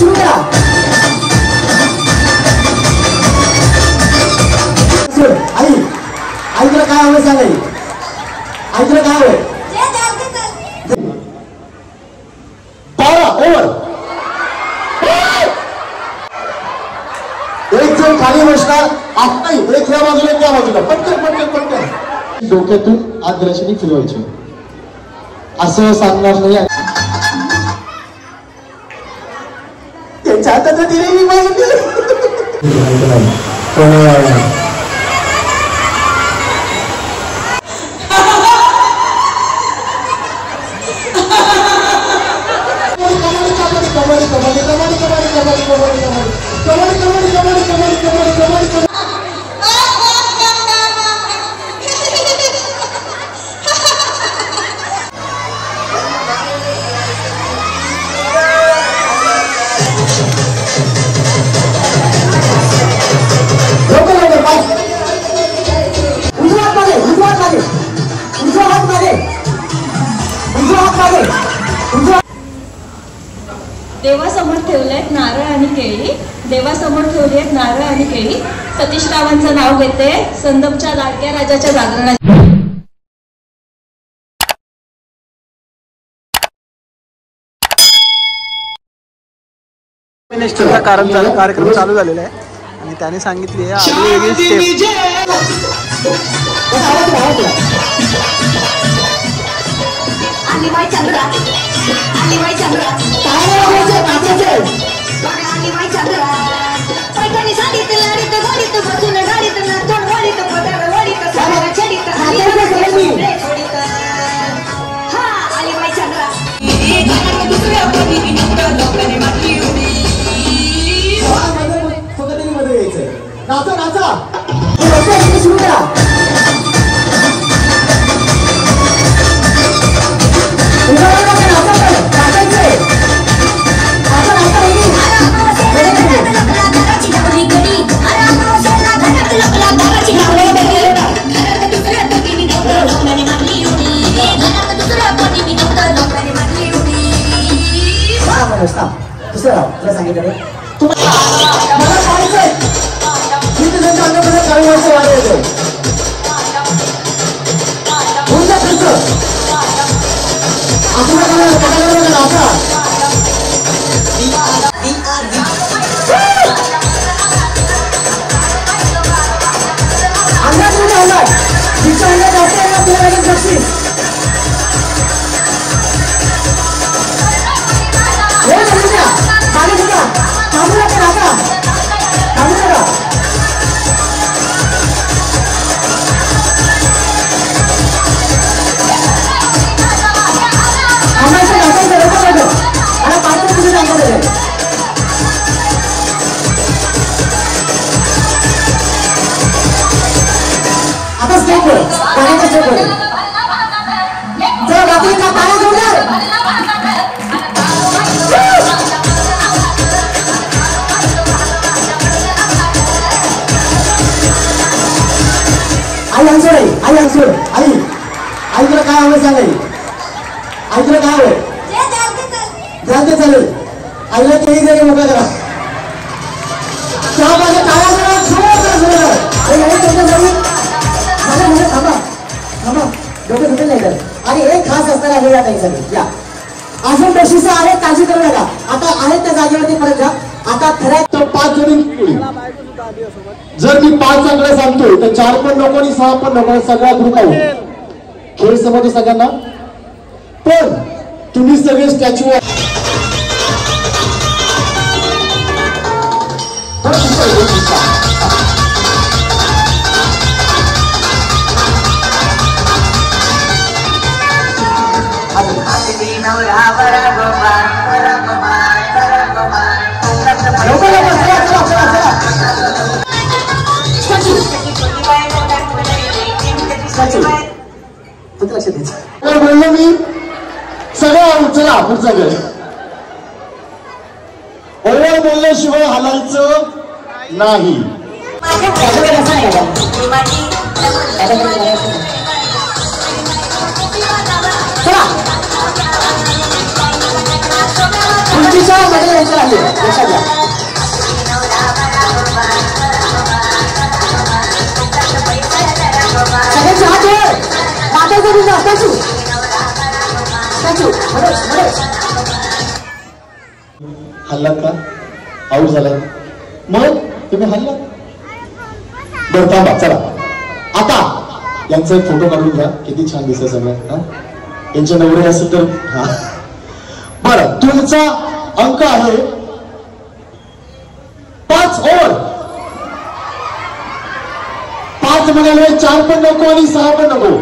सुरू करा. आई आई तुला काय हवं सांग. आई तुला काय हवं. 12 ओव्हर. एक जण खाली बसणार आता एक या बाजूला त्या बाजूला पटकन पटकन पटकन डोक्यातून आग्राशीने फिरवायची. असं सांगणार नाही. त्यांच्या हातात दिलेली माहिती. देवासमोर ठेवलेत नारळ आणि केळी. देवासमोर ठेवली आहेत नारळ आणि केळी. सतीश रावांचं नाव घेते. संदपच्या लाडक्या राजाच्या जागरणात कार्यक्रम चालू झालेला आहे आणि त्याने सांगितली आहे आपली वेगळी स्टेप. नाचा नाचा सुरू करा. दुसरं राव तुला सांगितलं मला पाहायचंय. मी तुझ्या अंगामध्ये काही वर्ष वाढवायचंय. कोणता खर्च आपल्याला आता अंगात कुठे हल्ला तिच्या अंगात जास्त आपल्याला बक्षीस. आई आई तुला काय हवं सांग. आई तुला काय हवं. चालते चालेल. आईला केळी जरी मोकळा करा. आणि एक खास असणार आहे या काही सगळे या अजून बक्षीस आहेत. काळजी करू नका. आता आहेत त्या जागेवरती परत जा. आता खऱ्या 5 जणी. जर मी 5 आकडे सांगतोय तर 4 पण नको आणि 6 पण नको. सगळा ग्रुप आहे. खेळ समजतो सगळ्यांना. पण तुम्ही सगळे स्टॅच्यू लक्ष द्यायचं बोललो मी. सगळं चला पुढचं घर. ओव्हर बोलल्याशिवाय हलायचं नाही. चला हल्लात का आऊट झालाय मग तुम्ही हल्ला बरं थांबा चला आता यांचा एक फोटो काढून घ्या किती छान दिसत सगळं यांचे नवरे असेल तर हा बरं तुमचा अंक आहे 5 ओव्हर 5 म्हणाले 4 पण नको आणि 6 पण नको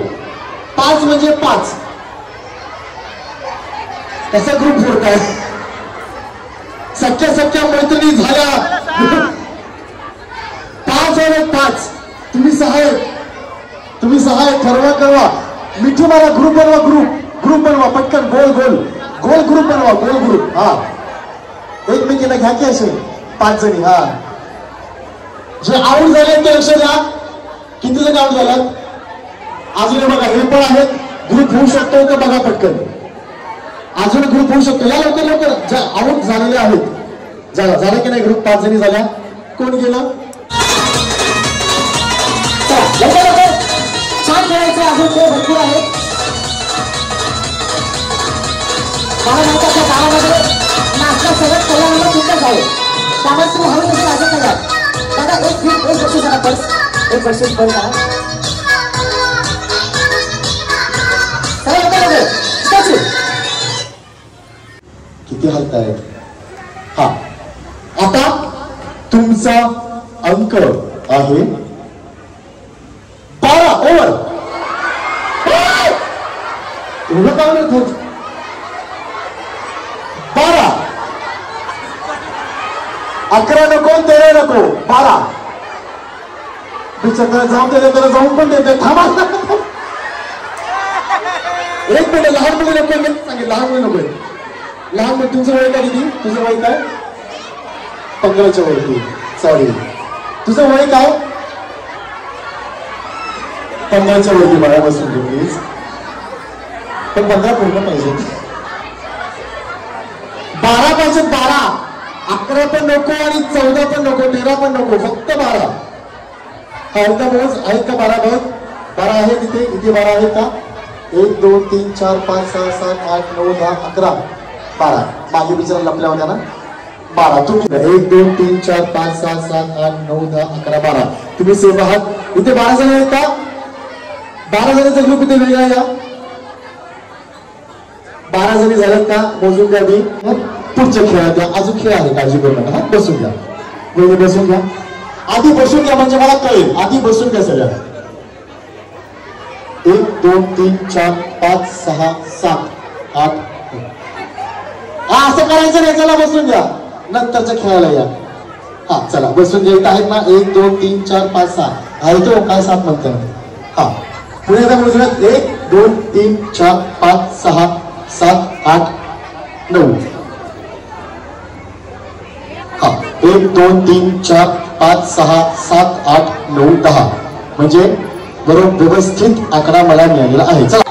5 म्हणजे 5 कसा ग्रुप फोडताय सख्या मैत्रिणी झाल्या 5 और 5 तुम्ही 6 आहेत ठरवा मिठी मारा ग्रुप बनवा पटकन गोल ग्रुप बनवा गोल ग्रुप हा एकमेकीला घ्या की असे 5 जणी हा जे आउट झाले ते लक्ष द्या किती जण आउट झालात अजून बघा हे पण आहेत ग्रुप होऊ शकतो तर बघा पटकन अजून ग्रुप होऊ शकतो या लवकर ज्या आउट झालेले आहेत झालं की नाही ग्रुप 5 जणी झाल्या कोण गेलं छान खेळायचं अजून ते भरपूर आहे गावामध्ये नाचला सगळ्यात पहिला नंबर तुमचाच आहे त्यामुळे तुम्ही हवे तसे वाजत नाही दादा एक बक्षीस झाला पर्स एक बक्षीस पर्स झाला किती हलताय हा आता तुमचा अंक आहे 12 ओव्हर एवढं पावलं 12 11 नको 13 नको 12 बिचार जाऊन त्याला जाऊन पण देते थांबा एक मिनिट लहान मुली नको सांगितलं लहान मुली नको लहान मुली तुमचं वय काय किती तुझं वय काय 15च्या वरती सॉरी तुझं वय काय 15च्या वरती मला बसून घे प्लीज पण 15 पूर्ण पाहिजे 12 पाहिजे 12 11 पण नको आणि 14 पण नको 13 पण नको फक्त 12 हा एकदा मोज आहेत का 12 बघ 12 आहे तिथे इथे 12 आहे का 1 2 3 4 5 6 7 8 9 10 11 12 मागे बिचारा लपल्या होत्या ना 12 तुम्ही 1 2 3 4 5 6 7 8 9 10 11 12 तुम्ही सेफ आहात इथे 12 जण आहेत का 12 जणांचा ग्रुप इथे वेगळा या 12 जणी झाल्यात का मोजून द्या मी पुढच्या खेळात अजून खेळ आहे काळजी करू नका बसून घ्या वेगळे बसून घ्या आधी बसून घ्या म्हणजे मला कळेल आधी बसून घ्या सगळ्या 1 2 3 4 5 6 7 8 हा असं करायचं नाही चला बसून घ्या नंतरच्या खेळायला या हा चला बसून घ्या इथं आहेत ना 1 2 3 4 5 6 आहे तो काय 7 म्हणतो हा पुढे एकदा मोजूयात 1 2 3 4 5 6 7 8 9 हा 1 2 3 4 5 6 7 8 9 10 म्हणजे बरोबर व्यवस्थित आकडा मला मिळालेला आहे चला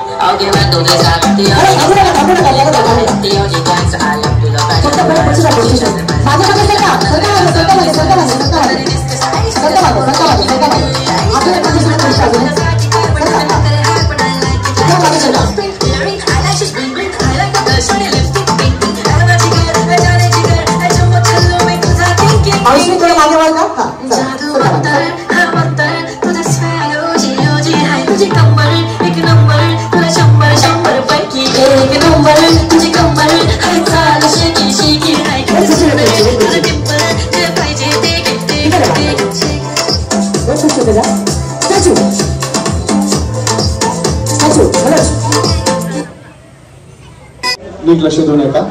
नीट लक्ष देऊ नका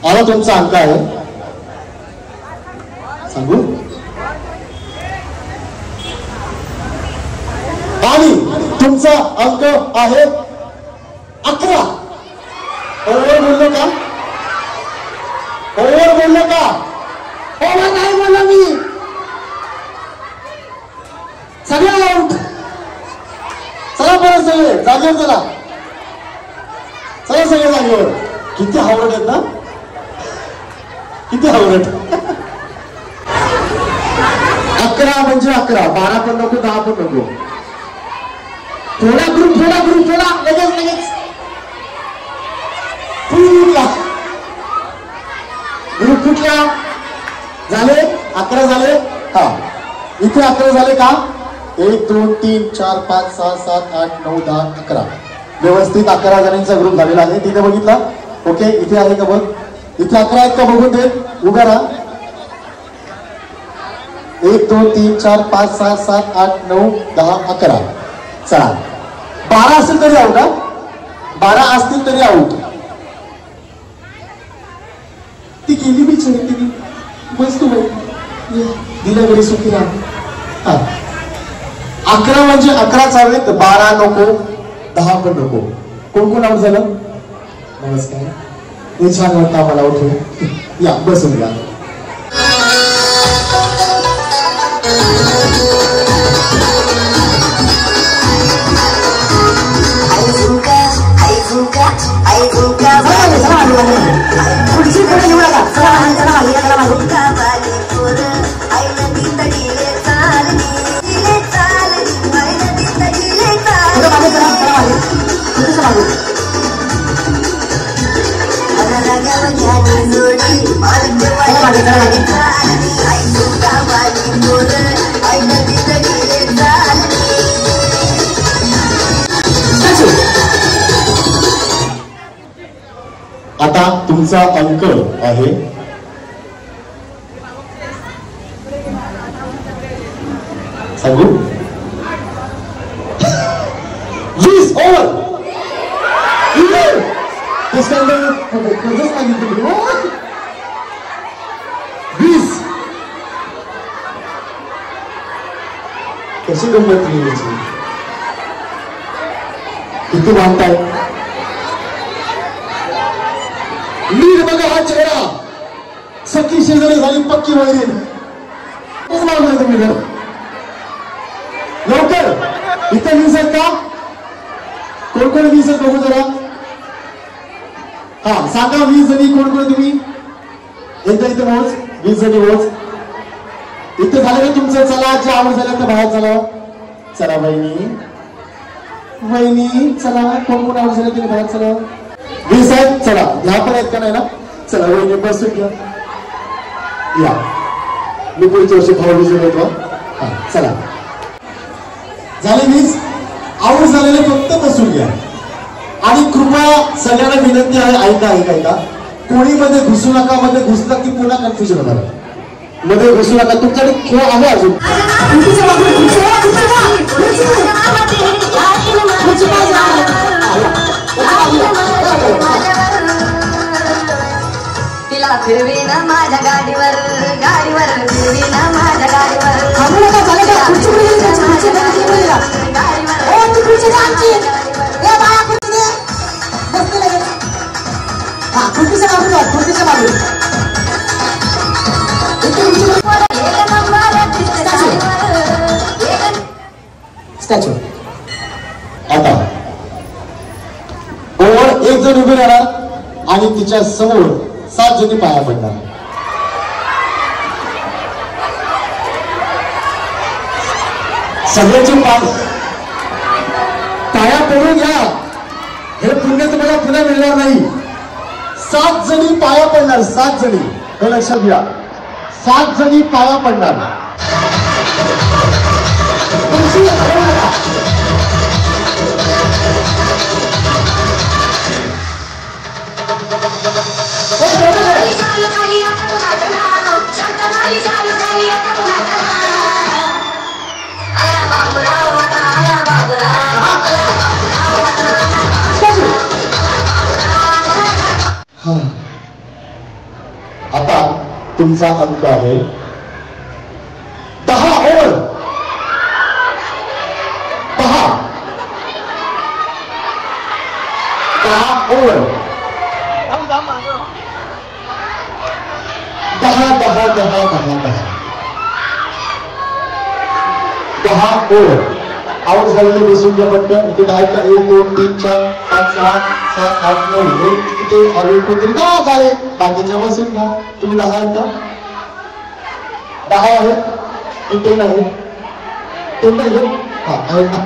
आला तुमचा अंक आहे सांगू आणि तुमचा अंक आहे 11 ओव्हर बोललो का ओव्हर नाही बोललो मी सगळे आउट चला परत सगळे जागेवर चला चला सगळे जागेवर किती हावरट आहेत ना किती हावरट 11 म्हणजे 11 12 पण नको 10 पण नको थोडा ग्रुप लगेच फुटला ग्रुप फुटला झाले 11 झाले. हा इथे 11 झाले का 1 2 3 4 5 6 7 8 9 10 11 व्यवस्थित 11 जणांचा ग्रुप झालेला आहे. तिथे बघितला ओके. इथे आहे का बघ इथे 11 आहेत का बघून दे. उभा राहा 1 2 3 4 5 6 7 8 9 10 11 चला 12 असेल तरी आऊट. 12 असतील तरी आऊट. ती गेली मी छेडती मस्त दिल्या घरी सुखी राहा. 11 म्हणजे 11 चाललेत 12 नको 10 पण नको. कोण आऊट झालं. नमस्कार हे छान वाटतं आम्हाला आऊट या बसून घ्या. पुढची पुढे निवडा आता तुमचा अंक आहे सांगू 20 ओव्हर. कशी गंमत यायची किती मानताय. लीड बघा हा चेहरा सखी शेजारी झाली पक्की वैरीन. तुम्ही लवकर इथे 20 आहेत का कोण 20 आहेत बघू जरा. हा सांगा 20 जणी कोण तुम्ही एकदा इथे मोज 20 जणी मोज. इथे झालं का तुमचं. चला जे आवड झालं तर बाहेर चला. चला वहिनी चला कोण आवड झालं तरी बाहेर चला. 20 आहेत चला. ह्या पण आहेत का नाही ना. चला वहिनी बसून घ्या या. मी पुढच्या वर्षी भाऊ विसरून येतो. हा चला झाले 20 आऊट झालेले फक्त बसून घ्या. आणि कृपया सगळ्यांना विनंती आहे ऐका कोणी मध्ये घुसू नका. मध्ये घुसला की पुन्हा कन्फ्युजन होणार. मध्ये घुसू नका. तुमच्याकडे खेळ आहे अजून. तिला फिरवीना माझ्या गाडीवर फिरवीना माझ्या गाडीवर. स्टॅच्यू आता ओव्हर 1 जण उभे राहणार आणि तिच्या समोर 7 जणी पाया पडणार. सगळ्याचे पाया पडून घ्या. हे पुण्य तुम्हाला पुन्हा मिळणार नाही. 7 जणी पाया पडणार. 7 जणी हे लक्षात घ्या. 7 जणी पाया पडणार. आता तुमचा अंक आहे 10 ओव्हर. 10 ओव्हर 10 ओव्हर आउट झालेले बसून घ्या पटकन. इथे 10 1 2 3 4 5 6 7 8 9 इथे ऑलरेडी कोणतरी का झाले बाकीच्या बसून घ्या. तुम्ही 10 आहेत का 10 आहे. इथे नाही 10 आहे. हा आहे ना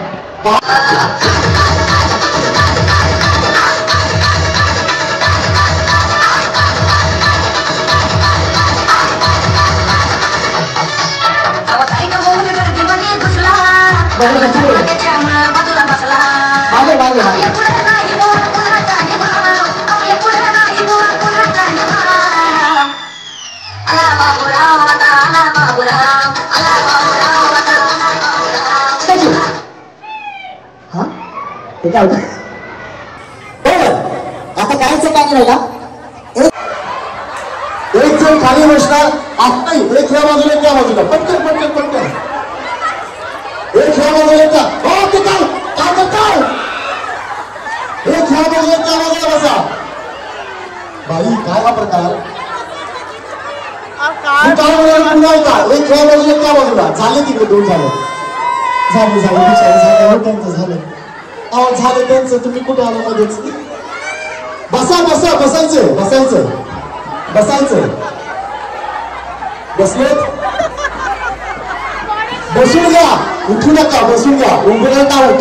आता करायचं काय नाही का एक जण खाली बसणार आता एक ह्या बाजूला त्या बाजूला पटकन पटकन पटकन एक ह्या बाजूला त्या हो ते काय काय एक ह्या बाजूला त्या बाजूला बसा बाई काय हा प्रकार पुन्हा एक ह्या बाजूला त्या बाजूला झाले तिकडे दोन झाले त्यांचं झालं अहो झालं त्यांचं तुम्ही कुठे आला मध्येच बसा बसा बसायचं बसायचं बसायचं बसलेत बसून घ्या उठू नका बसून घ्या उभं नका उठ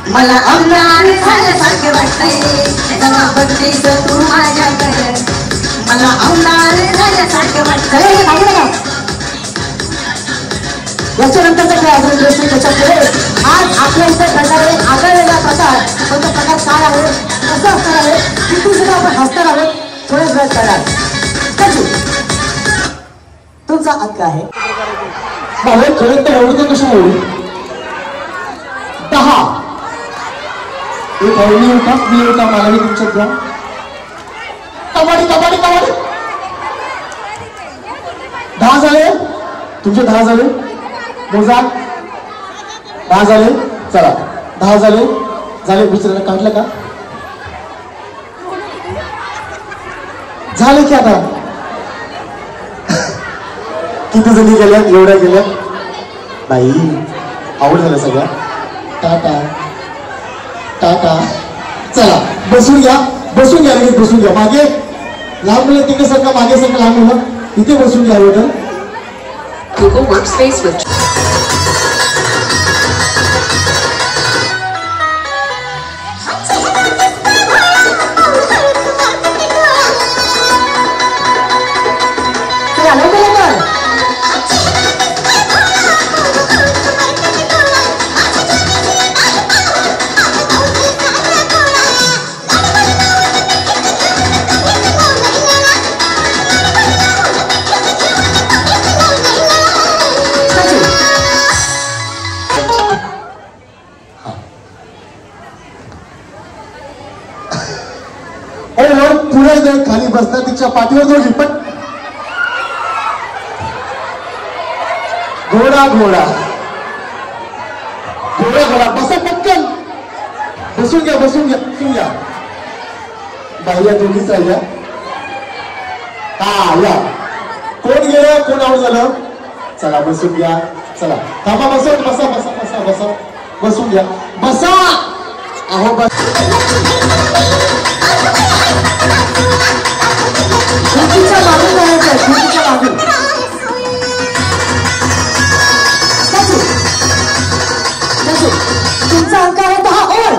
मला अमरान झाल्यासारखं वाटतंय बघतीस तू माझ्याकडे मला अमरान झाल्यासारखं वाटतंय याच्यानंतरचा काय अजून गोष्टी त्याच्यापुढे आज आपल्या इथे घडणारे आगळलेला प्रकार पण तो प्रकार काय आहे कसं असणार आहे तिथून सुद्धा आपण हसणार आहोत थोड्याच वेळ करणार तुमचा अंक आहे खरं तर एवढं कसं होईल 10 एक हळणी होता मी होता मला तुमच्यात घ्या कबड्डी कबड्डी कबड्डी 10 झाले तुमचे 10 झाले मोजा 10 झाले चला 10 झाले झाले दुसऱ्याला काढलं का झाले की आता किती जणी गेल्या एवढ्या गेल्या बाई आवड झालं सगळ्या टाटा टाटा चला बसून घ्या लगेच बसून घ्या मागे लहान मुलं तिकडे सारखं मागे सारखं लहान मुलं इथे बसून घ्या बेटा Google Workspace with खाली बसतात तिच्या पाठीवर दोघी पण घोडा घोडा घोडा घोडा बसा पटकन बसून घ्या बसून घ्या बाह्या दोघीच राहिल्या हा या कोण गेलं कोण आऊट झालं चला बसून घ्या चला थांबा बसा बसा बसा बसा बसा बसून घ्या बसा अहो बस खुर्चीच्या मागून जायचं खुर्चीच्या मागून तुमचा अंक आहे 10 ओव्हर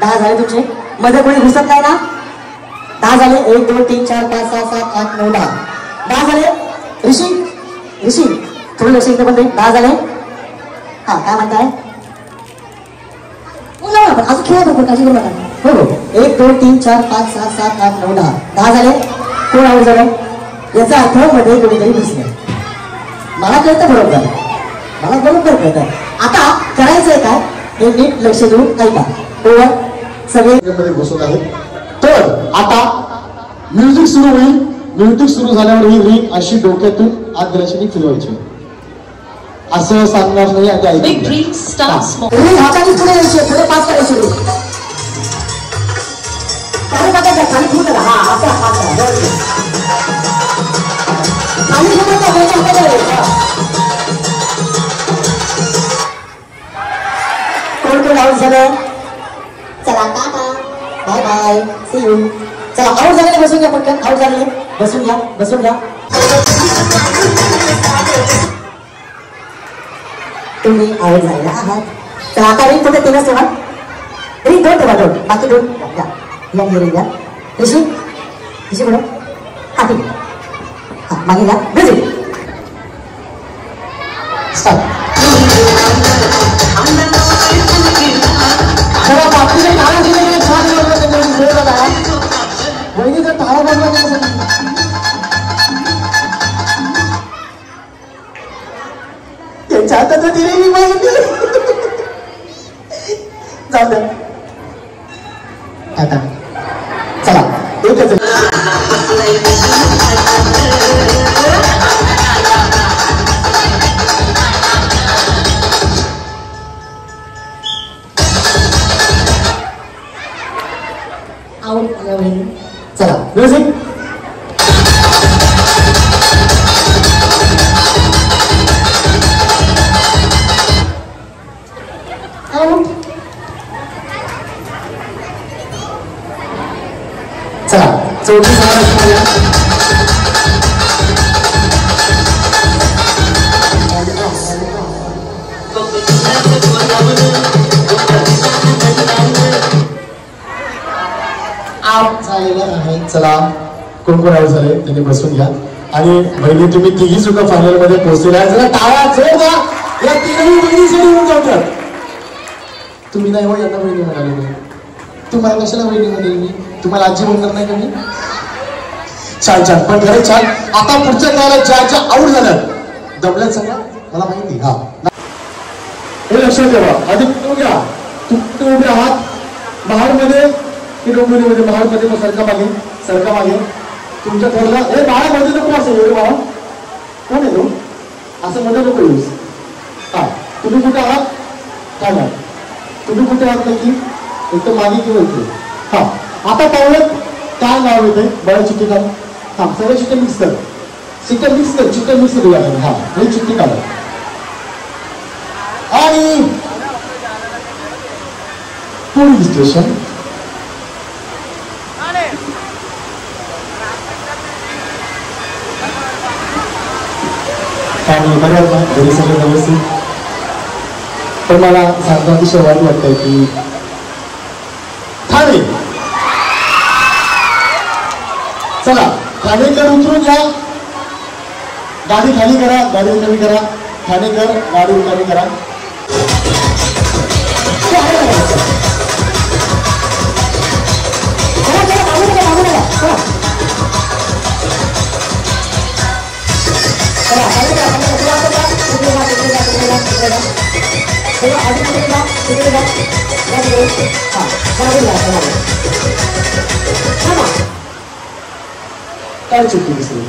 दहा झाले तुमचे मध्ये कोणी घुसत नाही ना 10 झाले 1 2 3 4 5 6 7 8 9 10 झाले ऋषी थोडं लक्ष इकडे पण 10 झाले हा काय म्हणताय आपण असं खेळा बघू काळजी करू नका हो हो 1 2 3 4 5 6 7 8 9 10 झाले कोण आऊट झालं याचा अर्थ मध्ये कोणीतरी घुसलं मला कळतं बरोबर कळतं आता करायचंय काय हे नीट लक्ष देऊन ऐका ओव्हर सगळे मध्ये घुसत आहेत तर आता म्युझिक सुरू होईल म्युझिक सुरू झाल्यावर ही रिंग अशी डोक्यातून आत दिल्याची फिरवायची असं सांगणार नाही आता हाताने पुढे यायचे पुढे पास करायचे खाली टाकायचं खाली ठेवून द्या हा आता हात खाली ठेवून द्या कोण आऊट झालं चला tata bye bye see you चला आऊट झालेले बसून घ्या पटकन आऊट झालेले बसून घ्या तुम्ही आऊट झालेला आहात तर आता रिंग कुठे तीनच ठेवा रिंग दोन ठेवा दोन बाकी दोन या घ्या ऋषी बरोबर हा ठीक आहे हा मागे घ्या म्युझिक स्टार्ट जरा बापूच्या टाळा दिले छान वहिनीचा टाळा बनवा त्यांच्या हातात दिलेली माहिती जाऊ द्या टाटा चला एकच चला म्युझिक चला चौथी चला कोण कोण आऊट झाले त्यांनी बसून घ्या आणि बहिणी तुम्ही तिघी सुद्धा फायनल मध्ये पोहोचलेला जरा टाळा जोरदार या तिघी बहिणी सोडून येऊन जातात तुम्ही नाही हो यांना बहिणी म्हणाले मी तुम्हाला कशाला बहिणी म्हणाले मी तुम्हाला आजी म्हणणार नाही का मी छान छान पण खरं छान आता पुढच्या काळाला ज्या आऊट झाल्यात दबल्यात सांगा मला माहिती हा हे लक्षात ठेवा आधी घ्या तुम्ही उभे आहात महाडमध्ये की डोंबिवलीमध्ये महाडमध्ये मग सरका मागे तुमच्या घरला हे बाळामध्ये नको असेल एवढे बाळा कोण आहे तो असं मध्ये नको यूज हा तुम्ही कुठे आहात काय तुम्ही कुठे आहात नक्की एक तर मागे किंवा इथे हा आता पाहूयात काय नाव येते बऱ्या चिठ्ठी काढ हा सगळ्या चिठ्ठ्या मिक्स कर चिठ्ठ्या मिक्स करूया हा हे चिठ्ठी काढा आणि पोलीस स्टेशन आणि बऱ्याच ना घरी सगळं व्यवस्थित पण मला सांगता अतिशय वाईट वाटतंय की ठाणे चला ठाणेकर उतरून घ्या गाडी खाली करा गाडी रिकामी करा ठाणेकर गाडी रिकामी करा काय चिठ्ठी दिसली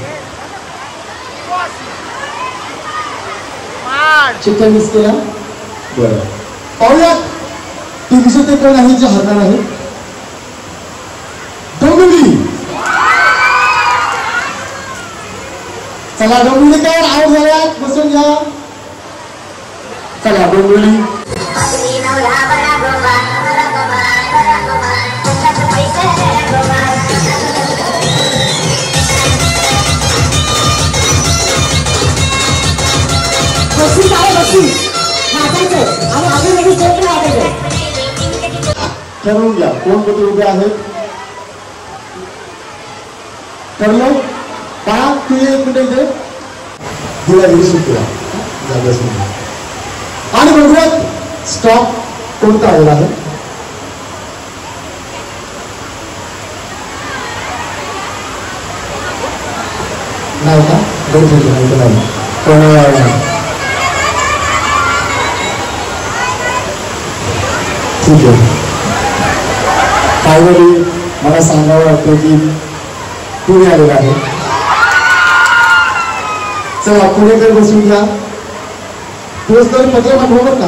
चिठ्ठ्या मिस केल्या बरं पाहूयात ती दिसत कोण आहे जे हरणार आहे डोंबिवली चला डोंबिवलीकर आऊट झाल्यात बसून घ्या चला डोंबिवली ठरवून घ्या कोण कुठे उभे आहेत ठरलो बाळा तू ये कुठे इथे दिला सुट्टीला आणि बघूयात स्टॉप कोणता आलेला आहे नाही का बरोबर नाही पण ठीक आहे फायनली मला सांगावं वाटतं की पुणे आलेला आहे चला पुणेकर बसून घ्या पुरस्कार पत्र पाठवा बरं का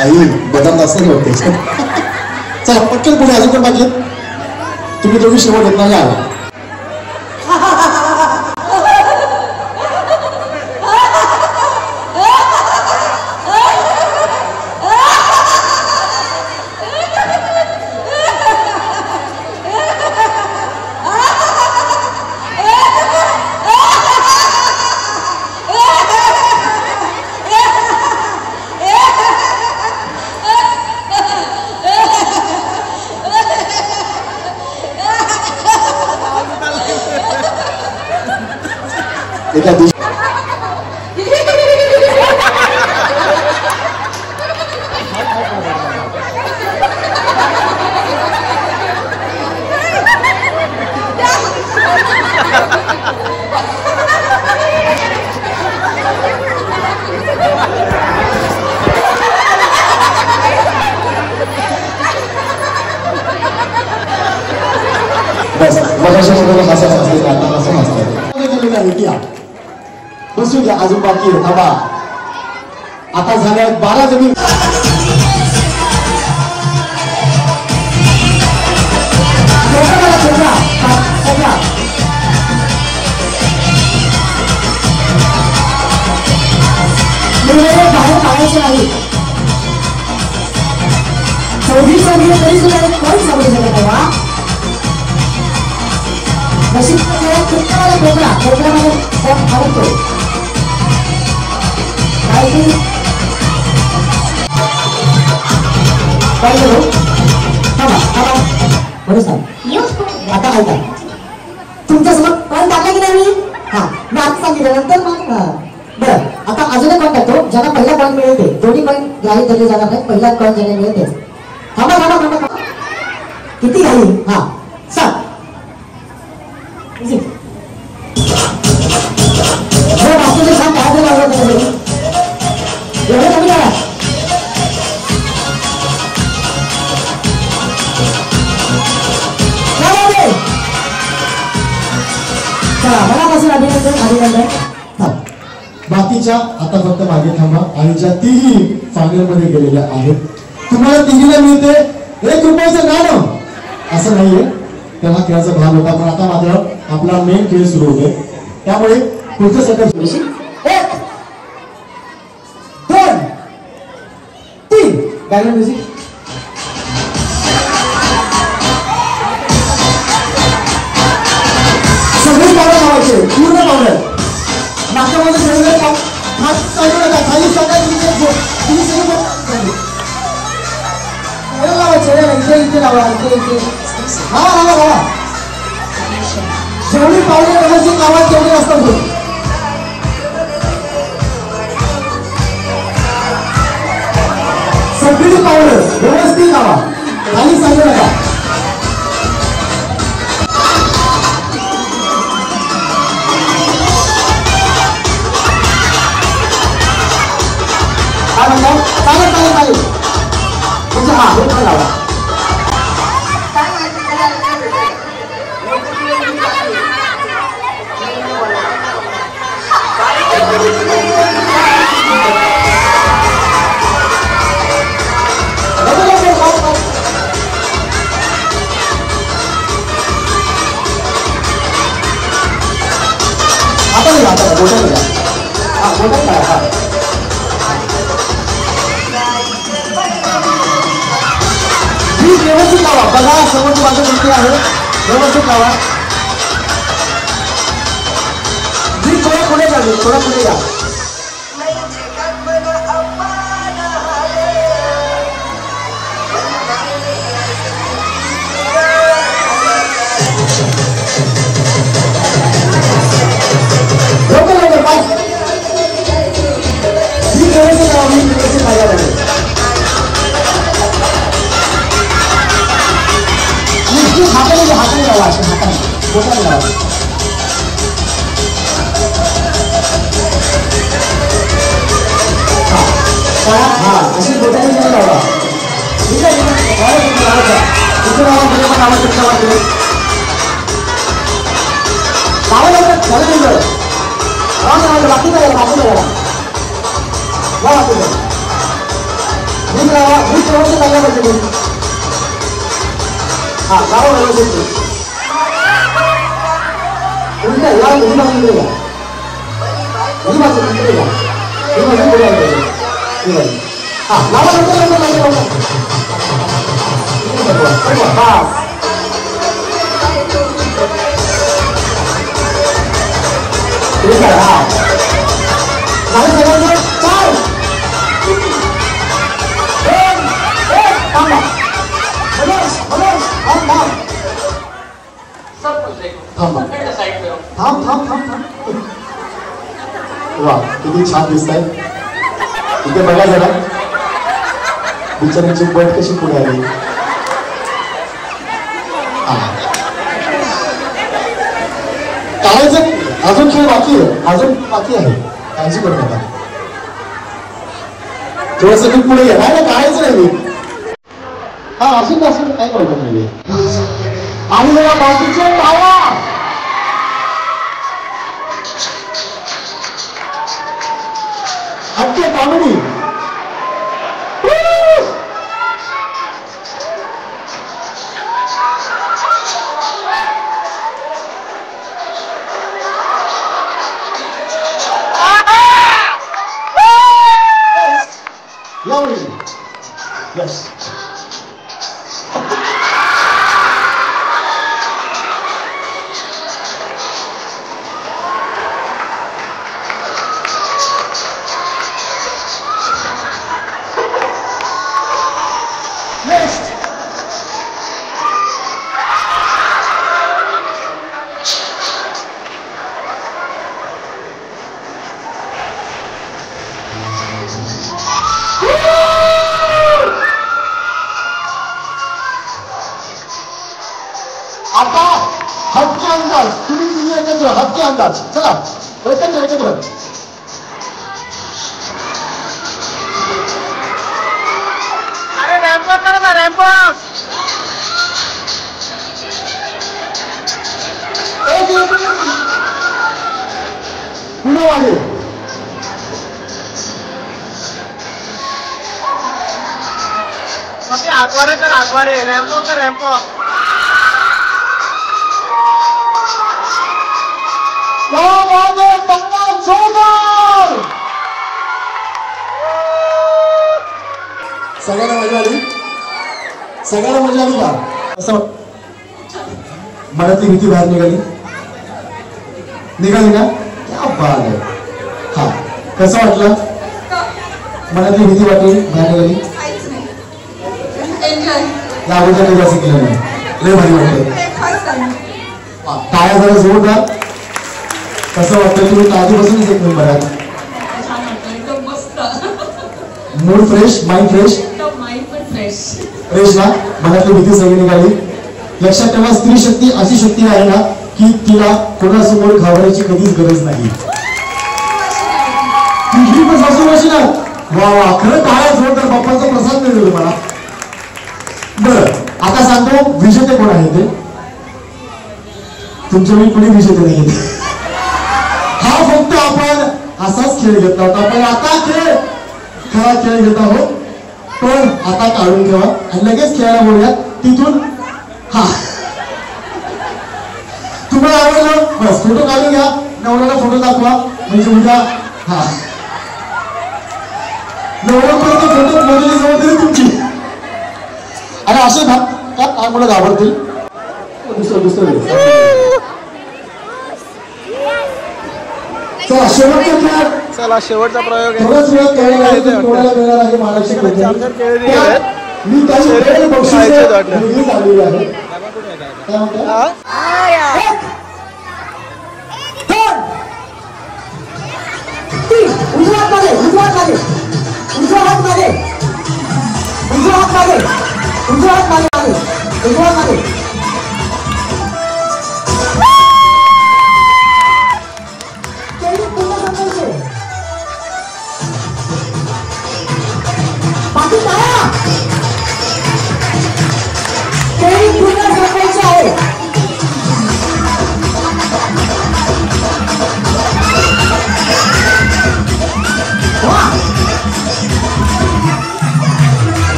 आई बदाम असं वाटते. चला पटकन पुढे अजून पण बाकी तुम्ही दोघी शेवट येत नाही आला. एका दिवशी बस मगाशी मुलाला हसायचं असते आता असं नसतं. बसून घ्या अजून बाकी आहे थांबा. आता झाल्या 12 जणी. बाहेर काढायचे नाही. चौधी तरी सुद्धा कोण समजू शकत तेव्हा नशीब कोकणामध्ये आवडतो काय की बरं सांग आता ऐका तुमच्यासमोर पॉईंट टाकला की नाही मी. हा मी आता सांगितल्यानंतर मग बरं आता अजून एक पॉईंट टाकतो ज्यांना पहिला पॉईंट मिळेल ते दोन्ही पॉईंट घ्यावे धरले जाणार नाही. पहिला पॉईंट ज्यांना मिळेल ते थांबा थांबा थांबा किती घाई. हा सांग बाकीचे काम काय लावलं एवढं कमी करा. मनापासून अभिनंदन अभिनंदन. बाकीच्या आता फक्त मागे थांबा आणि ज्या तिघी फायनल मध्ये गेलेल्या आहेत तुम्हाला तिघीला मिळते 1 रुपयाचं गाणं असं नाहीये. तेव्हा खेळाचा भाग होता पण आता मात्र आपला मेन खेळ सुरू होतोय त्यामुळे पुढचं सेकंड 1 2 3 बॅकग्राऊंड म्युझिक. सगळी पावलं लावायचे पूर्ण पावलं नाकामध्ये सगळे हात चालू नका खाली सगळ्या लावायचे इथे इथे लावा इथे इथे लावा लावा लावा. जेवढी पावले व्यवस्थित लावा तेवढी असतात. सगळी पावलं व्यवस्थित लावा खाली चालू नका. चालेल चालेल चालेल म्हणजे हा हे पण लावा. आता नाही आता बोटाने घ्या. हा बोटाने करा. हा व्यवस्थित लावा बघा समोरची बाजू कोणती आहे व्यवस्थित लावा. जी थोडं पुढे जावी थोडं पुढे या. लवकर काय जी व्यवस्थित लावा मी व्यवस्थित लावा लागेल. हाताने लावा असे हाताने बोटाने लावा. हा अशी बोटाने लावा. ठीक आहे इथे लावा म्हणजे पण आवाज कसा वाटतो लावा लवकर झालं नाही बरं. बाकी काय बाकी काय लावा नीट लावा, नीट व्यवस्थित लागला पाहिजे तुम्ही. हा लावा व्यवस्थित. उलटा या ही बाजू इकडे या, ही बाजू इकडे या, ही बाजू इकडे या, ही बाजू. हा लावा लवकर लवकर लवकर लवकर. बस ठीक आहे. हा झालं सगळ्यांचं. 4 3 2 1 थांबा. मनोज मनोज थांब थांब थांबा. थांब थांब थांब थांब. वा किती छान दिसत आहे. इथे बघा जरा बिचाऱ्यांची बट कशी पुढे आली. काढायचं अजून खेळ बाकी आहे, अजून बाकी आहे. काळजी करू नका. थोडस मी पुढे घ्या. नाही काढायचं नाही मी. हा असून असून काही प्रॉब्लेम नाही. आणि मला बाकीचे टाळा. हटके कॉमेडी. Yes. Next. आता हटके अंदाज. तुम्ही एकत्र हटके अंदाज. चला एकत्र एकत्र. अरे रॅम्पॉक करा ना रॅम्पॉक. पुढे आहे. आगवारे कर आगवारे. रॅम्पॉक कर रॅम्पॉक. सगळ्यांना मजा आली. सगळ्यांना मजा आली का? असं मनातली भीती बाहेर निघाली. निघाली ना? क्या बात आहे. हा कसं वाटलं? मनातली भीती वाटली बाहेर निघाली. या अगोदर काही जास्त केलं नाही. लय भारी वाटलं. टाळ्या जरा जोरदार. कसं वाटतं? तुम्ही आधीपासूनच एक नंबर आहात. Mood fresh, mind fresh. Fresh ना? मनातली भीती सगळी निघाली. लक्षात ठेवा स्त्री शक्ती अशी शक्ती आहे ना की तिला कोणासमोर घाबरायची कधीच गरज नाही. तुझी पण सासूबाशी ना. वा वा खरं टाळ्या जोरदार. बाप्पाचा प्रसाद मिळतो तुम्हाला. बरं आता सांगतो विजेते कोण आहे ते. तुमच्या वेळी कोणी विजेते नाही घेते. हा फक्त आपण असाच खेळ घेतला होता. पण आता खरा खेळ घेत आहोत. पण आता काढून ठेवा आणि लगेच खेळायला बोलूया. तिथून हा तुम्हाला आवडलं बस फोटो काढून घ्या. नवऱ्याला फोटो दाखवा म्हणजे उद्या हा नवऱ्यापर्यंत फोटो मोजली जबाबदारी तुमची. आणि असे काय मुलं घाबरतील. दुसरं चला शेवटचा खेळ. चला शेवटचा प्रयोग आहे. थोडाच वेळ कोणाला मिळणार आहे महाराष्ट्र. मी काही बक्षीस आलेली आहे. काय म्हणतात? उजवा हात मागे. उजवा हात मागे. उजवा हात मागे. उजवा हात मागे. उजवा हात मागे. उजवा हात मागे. बाकी काय पूर्ण संपायचे आहे.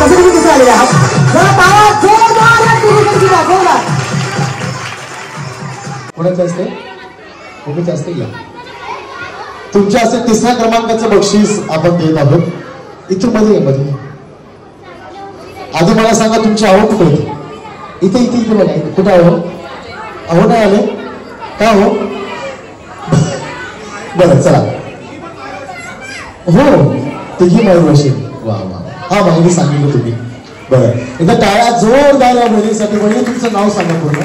अजून मी तिथे आलेले आहात जरा टाळ्या जोरदार जोरदार. कोणाचं असते कोणाचं असते या तुमच्या असे 3ऱ्या क्रमांकाचं बक्षीस आपण देत आहोत. इथून मध्ये मध्ये आधी मला सांगा तुमची आवड कुठे होती? इथे इथे इथे बघा कुठं आहो नाही आले का हो? बरं चला हो तिघी मायवशी वा वा हा माहिती सांगितलं तुम्ही. बरं एकदा टाळ्या जोरदार या बहिणीसाठी. बहिणी तुमचं नाव सांगा पूर्ण.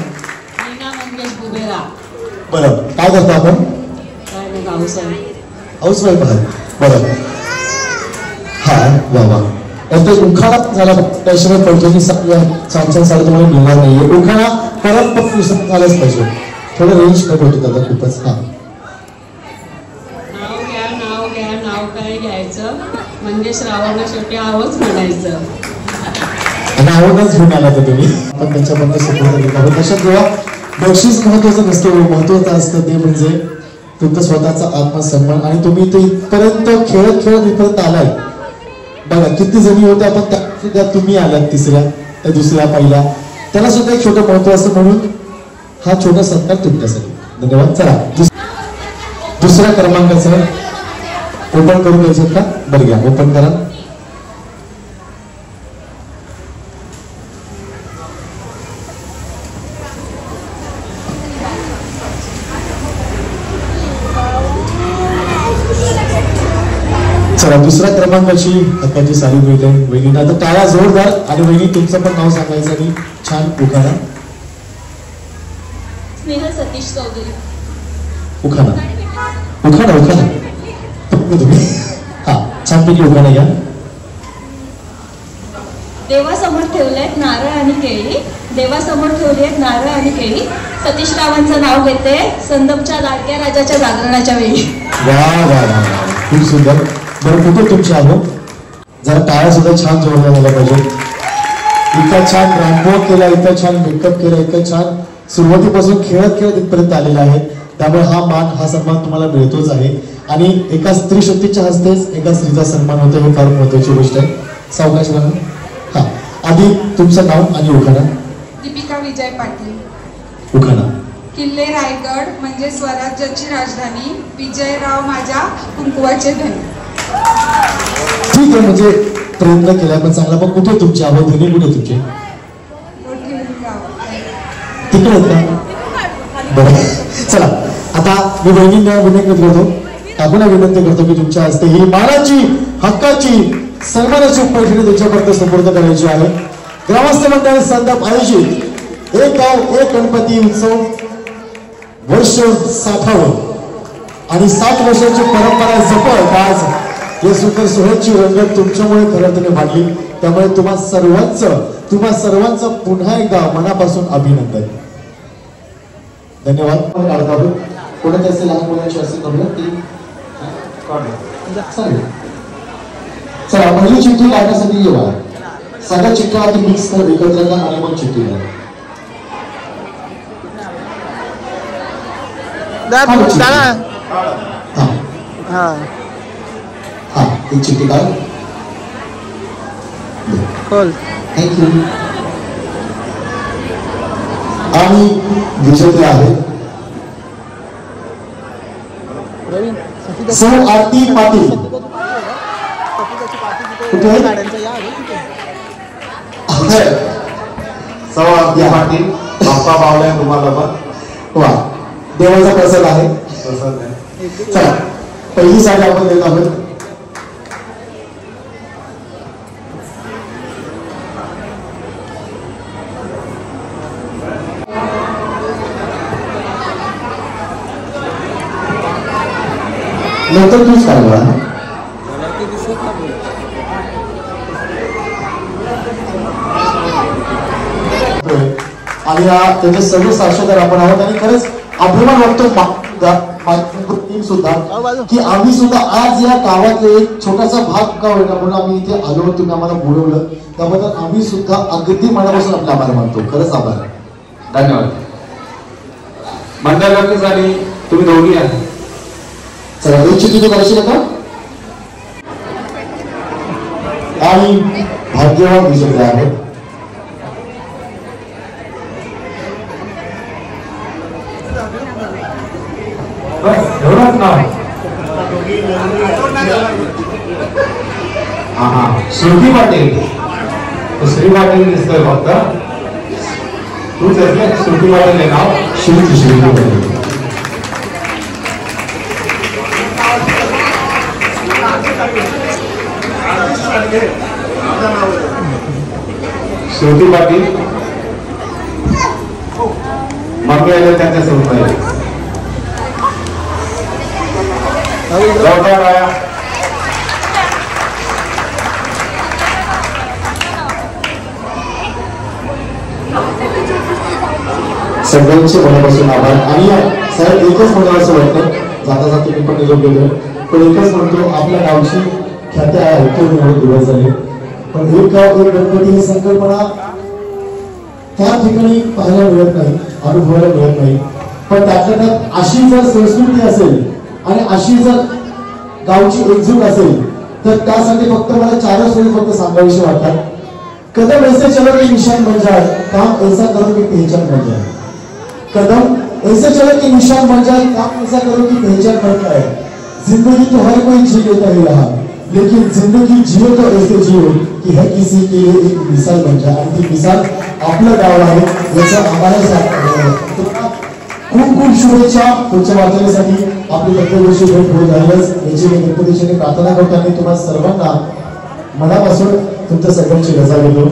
बरं काय करतो आपण? हाऊसवाईफ आहे. बरं हा वा वा नंतर उखाणा झाला त्याशिवाय पैठणी छान छान साडी तुम्हाला मिळणार नाहीये. उखाणा परत झालाच पाहिजे. थोडं रेंज कट होतो दादा खूपच. हा नाव काय घ्यायचं म्हणजे श्रावणा शेवटी आवच म्हणायचं. आणि आवडच घेऊन आला तर तुम्ही आपण त्यांच्याबद्दल सपोर्ट तशात जेव्हा बक्षीस महत्वाचं नसतं महत्वाचं असतं ते म्हणजे तुमचा स्वतःचा आत्मसन्मान. आणि तुम्ही ते इथपर्यंत खेळत खेळत इथपर्यंत आलाय. बघा किती जणी होत्या आपण त्या तुम्ही आलात 3ऱ्या त्या 2ऱ्या पहिल्या त्याला सुद्धा एक छोटं महत्व असतं म्हणून हा छोटा सत्कार तुमच्यासाठी. धन्यवाद. चला 2ऱ्या क्रमांकाचं ओपन करून घ्यायचं का? बरं घ्या ओपन करा. चला 2ऱ्या क्रमांकाची हक्काची साडी मिळते वहिनींना. आता टाळ्या जोरदार. आणि वहिनी तुमचं पण नाव सांगायचं आणि छान उखाणा. स्नेहल सतीश चौधरी. उखाणा उखाणा उखाणा तुम्ही हा छानपैकी उखाणा घ्या. देवासमोर ठेवले आहेत नारळ आणि केळी. देवासमोर ठेवली आहेत नारळ आणि केळी. सतीश रावांचं नाव घेते संदपच्या लाडक्या राजाच्या जागरणाच्या वेळी. वा वा वा खूप सुंदर. बरं कुठे तुमचे आहो? जरा टाळ्या सुद्धा छान जोडल्या झाल्या पाहिजे. इतका छान रॅम्पवॉक केला इतका छान मेकअप केला इतकं छान सुरुवातीपासून खेळत खेळत इथपर्यंत आलेला आहे. त्यामुळे हा मान हा सन्मान तुम्हाला मिळतोच आहे. आणि एका स्त्री शक्तीच्या हस्तेच एका स्त्रीचा सन्मान होतो हे फार महत्वाची गोष्ट आहे. सावकाश म्हणा. हा आधी तुमचं नाव आणि उखाणा. दीपिका विजय पाटील. उखाणा. किल्ले रायगड म्हणजे स्वराज्याची राजधानी. विजयराव माझ्या कुंकुवाचे धनी. ठीक आहे म्हणजे प्रयत्न केला पण चांगला. पण कुठे तुमचे आहो? धनी कुठे तुमचे? तिकडे आहेत का? बरं चला आता मी बहिणींना विनंती करतो आपण विनंती करतो की तुमच्या हस्ते ही मानाची हक्काची सन्मानाची पैठणी त्यांच्यापर्यंत सुपूर्द करायची आहे. ग्रामस्थ मंडळ संदप आयोजित एक गाव एक गणपती उत्सव वर्ष 60वे आणि 60 वर्षाची परंपरा जपत आज या सुंदर सोहळ्याची रंगत तुमच्यामुळे खरं तर वाढली. त्यामुळे तुम्हा सर्वांचं पुन्हा एकदा मनापासून अभिनंदन. धन्यवाद. कोणाची असेल लहान मुलांची असेल चला पहिली चिठ्ठी काढण्यासाठी येवा. सगळ्या चिठ्ठ्या आधी मिक्स कर एकत्र करा आणि मग चिठ्ठी घ्या. हा एक चिठ्ठी काढ. थँक्यू. आणि विजेते आहेत सौ आरती पाटील. सौ आरती पाटील बाप्पा पावलाय तुम्हाला पण. वा देवाचा प्रसाद आहे. चला पहिली साडी आपण देत आहोत. नंतर तूच काय बघा. आणि त्याचे सर्व साक्षीदार आपण आहोत. आणि खरंच अभिमान वाटतो टीम सुद्धा की आम्ही सुद्धा आज या गावातले एक छोटासा भाग का होईना म्हणून आम्ही इथे आलो. तुम्ही आम्हाला बोलवलं त्याबद्दल आम्ही सुद्धा अगदी मनापासून आपला आभार मानतो. खरंच आभार. धन्यवाद. मंडळ आणि तुम्ही दोघी आहात. चला एक चिठ्ठी तू करायची का? आणि भाग्यवान विजेते आहेत. बस एवढंच नाव. हा श्रुती पाटील. श्री पाटील दिसतोय फक्त. तूच आहेस श्रुती पाटील हे नाव. श्रुती पाटील. श्रुती पाटील मग आले त्यांच्या सोबत सगळ्यांचे मनापासून आभार. आणि साहेब एकच म्हणावं असं वाटतं, जाता जाता मी पण निरोप घेतो, पण एकच म्हणतो, आपल्या गावची ख्याती आहे दिवस झाले, पण एक गाव एक गणपती ही संकल्पना त्या ठिकाणी पाहायला मिळत नाही, अनुभवायला मिळत नाही. पण त्यातल्या त्यात अशी जर संस्कृती असेल आणि अशी जर गावची एकजूट असेल तर त्यासाठी फक्त मला 4च वेळ फक्त सांगावीशी वाटतात. कदम ऐसे चलो की निशान बन जाए, काम ऐसा करो की पहचान बन जाए. कदम ऐसे चलो कि निशान बन जाए, काम ऐसा करो कि पहचान बन जाए. जिंदगी तो हर कोई जी लेता ही रहा, लेकिन जिंदगी जियो तो ऐसे जियो कि हर किसी के लिए एक मिसाल बन जाए. आणि ती मिसाल आपलं गाव आहे, याचं आम्हाला खूप खूप शुभेच्छा पुढच्या वाटचालीसाठी. आपली प्रत्येक गोष्टी भेट होत राहिलंच याची मी गणपतीची प्रार्थना करतो आणि तुम्हाला सर्वांना मनापासून तुमच्या सगळ्यांची रजा घेतो.